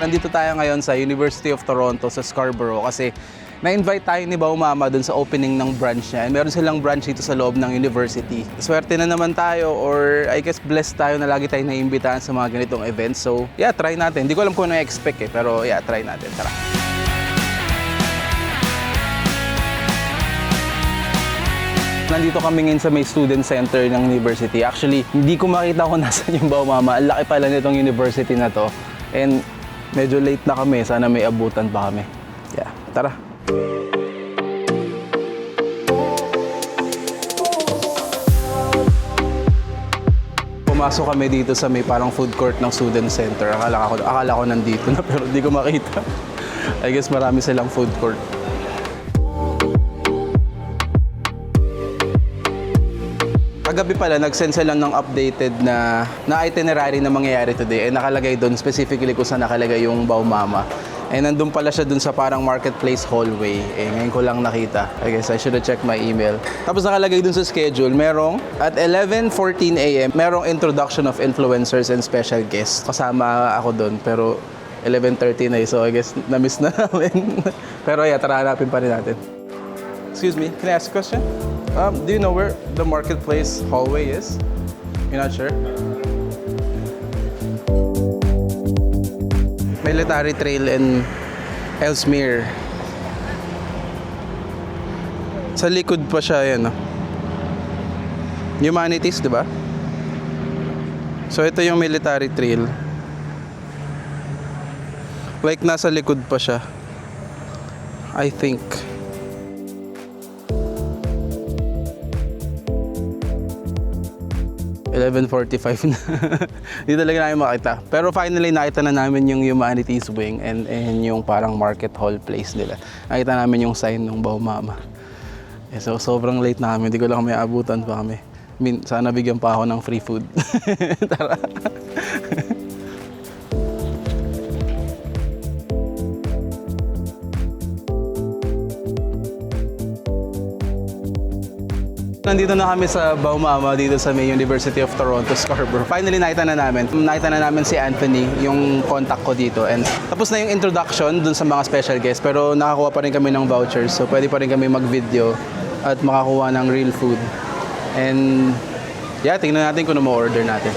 Nandito tayo ngayon sa University of Toronto sa Scarborough kasi na-invite tayo ni Bao Mama dun sa opening ng branch niya. Meron silang branch dito sa loob ng university. Swerte na naman tayo or I guess blessed tayo na lagi tayo naiimbitahan sa mga ganitong events. So yeah, try natin. Hindi ko alam kung ano i-expect pero yeah, try natin. Tara. Nandito kami ngayon sa may student center ng university. Actually, hindi ko makita kung nasan yung Bao Mama. Ang laki pala nitong university na to. And medyo late na kami. Sana may abutan pa kami. Yeah, tara. Pumasok kami dito sa may parang food court ng student center. Akala ko nandito na pero hindi ko makita. I guess marami silang food court. Kagabi pala, nag-send sila ng updated na itinerary na mangyayari today. Nakalagay doon, specifically kung saan nakalagay yung Bao Mama. Nandun pala siya doon sa parang marketplace hallway. Ngayon ko lang nakita. I guess I should have checked my email. Tapos nakalagay doon sa schedule, merong at 11:14 a.m., merong introduction of influencers and special guests. Kasama ako doon, pero 11:30 na so I guess na-miss na namin. Pero yeah, tara hanapin pa rin natin. Excuse me, can I ask a question? Do you know where the marketplace hallway is? You're not sure? Military Trail in Ellesmere. Sa likod pa siya yan. Humanities, di ba? So ito yung Military Trail. Like nasa likod pa siya. I think. $11:45 na. Hindi talaga namin makita. Pero finally, nakita na namin yung Humanities Wing and yung parang market hall place nila. Nakita namin yung sign ng Bao Mama. So, sobrang late na kami. Hindi ko lang kami abutan pa kami. Sana bigyan pa ako ng free food. Tara. Nandito na kami sa Bao Mama dito sa may University of Toronto, Scarborough. Finally, nakita na namin si Anthony, yung contact ko dito. And tapos na yung introduction dun sa mga special guests, pero nakakuha pa rin kami ng vouchers. So pwede pa rin kami mag-video at makakuha ng real food. And yeah, tingnan natin kung ano ma-order natin.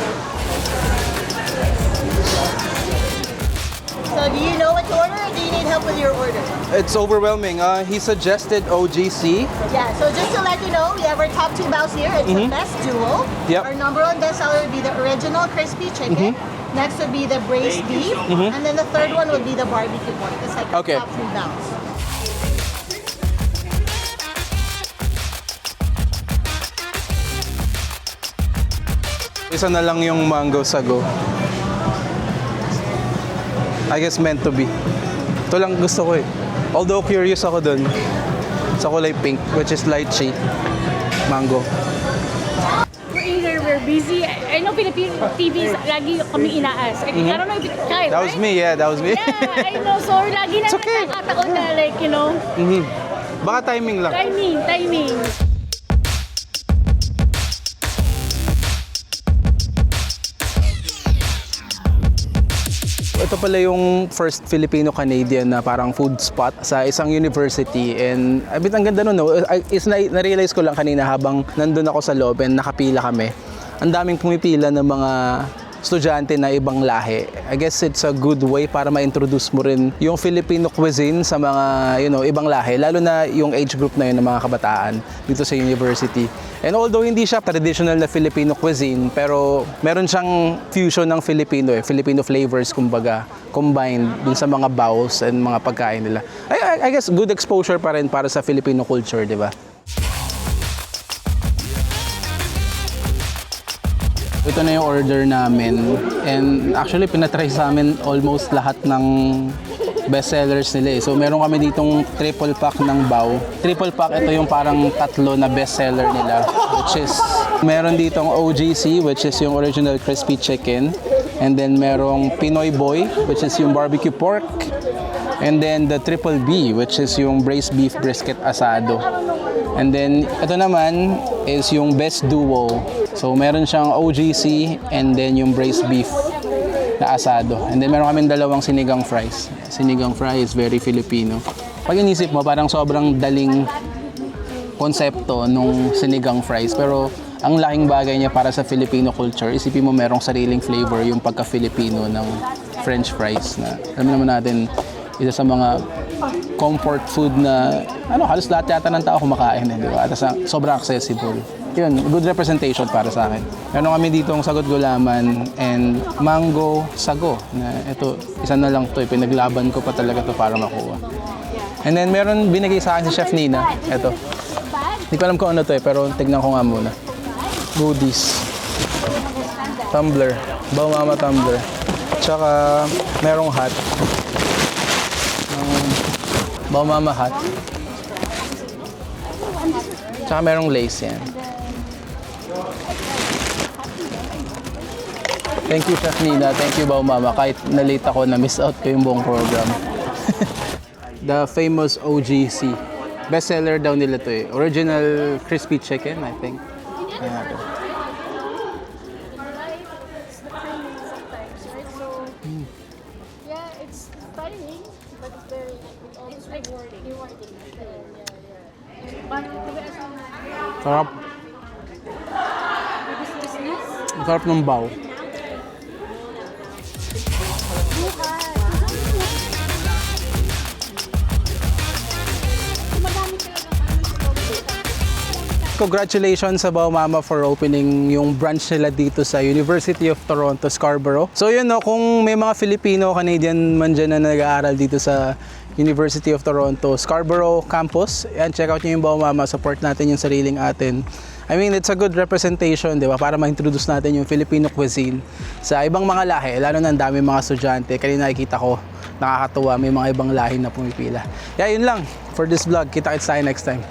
So do you know what to order or do you need help with your order? It's overwhelming. He suggested OGC. Yeah, so just to let you know, we have our top two baos here. It's the best duo. Yep. Our number one bestseller would be the original crispy chicken. Next would be the braised beef. And then the third one would be the barbecue pork. It's like Okay. the top two baos. Isa na lang yung mango sago. I guess meant to be. Ito lang gusto ko eh. Although curious ako dun sa kulay pink, which is lychee mango. We're busy. I know Philippine TVs lagi kami inaas. I don't know if it's right, That was me, yeah, that was me. Yeah, I know. So lagi na It's okay. nakakataon na like, you know, Baka timing lang. timing. Ito pala yung first Filipino-Canadian na parang food spot sa isang university. And a bit ang ganda nun, no? Na-realize ko lang kanina habang nandun ako sa loob and nakapila kami. Ang daming pumipila ng mga estudyante na ibang lahi. I guess it's a good way para ma-introduce mo rin yung Filipino cuisine sa mga, ibang lahi. Lalo na yung age group na yun ng mga kabataan dito sa university. And although hindi siya traditional na Filipino cuisine, pero meron siyang fusion ng Filipino Filipino flavors kumbaga, combined dun sa mga baos and mga pagkain nila. I guess good exposure pa rin para sa Filipino culture, di ba? Ito na yung order namin. And actually, pinatry sa amin almost lahat ng bestsellers nila eh. So meron kami ditong triple pack ng Bao. Triple pack, ito yung parang tatlo na bestseller nila, which is meron ditong OGC, which is yung original crispy chicken. And then merong Pinoy Boy, which is yung barbecue pork. And then the Triple B, which is yung braised beef brisket asado. And then ito naman is yung best duo. So meron siyang OGC and then yung braised beef. na asado. And then meron kaming dalawang sinigang fries. Sinigang fries, very Filipino. Pag inisip mo, parang sobrang daling konsepto nung sinigang fries. Pero ang laking bagay niya para sa Filipino culture, isipin mo merong sariling flavor yung pagka-Filipino ng French fries na alam naman natin, isa sa mga comfort food na halos lahat yata ng tao kumakain di ba? At sobrang accessible. Yun, good representation para sa akin. Meron kami dito ang sagot gulaman and mango sago na ito, isa na lang to, pinaglaban ko pa talaga to para makuha. And then meron binigay sa akin si Chef Nina, ito. Hindi ko alam kung ano to pero tignan ko nga muna. Goodies. Tumbler. Bao Mama tumbler. Tsaka merong hat. Bao Mama hat. Tsaka merong lace yan. Thank you, Chef Nina. Thank you, Bao Mama. Kahit na-late ako, na-miss out ko yung buong program. The famous OGC. Bestseller daw nila to eh. Original crispy chicken, I think. Ayan ito. Yeah, it's tiring, but it's very, it's rewarding. Sarap. Ang sarap ng bao. Congratulations sa Bao Mama for opening yung branch nila dito sa University of Toronto, Scarborough. So yun no, kung may mga Filipino-Canadian man dyan na nag-aaral dito sa University of Toronto, Scarborough campus, yan, check out nyo yung Bao Mama, support natin yung sariling atin. I mean, it's a good representation, di ba? Para ma-introduce natin yung Filipino cuisine sa ibang mga lahi, lalo na ang dami mga estudyante. Kanina nakikita ko, nakakatuwa, may mga ibang lahi na pumipila. Yeah, yun lang for this vlog. Kita-kits tayo next time.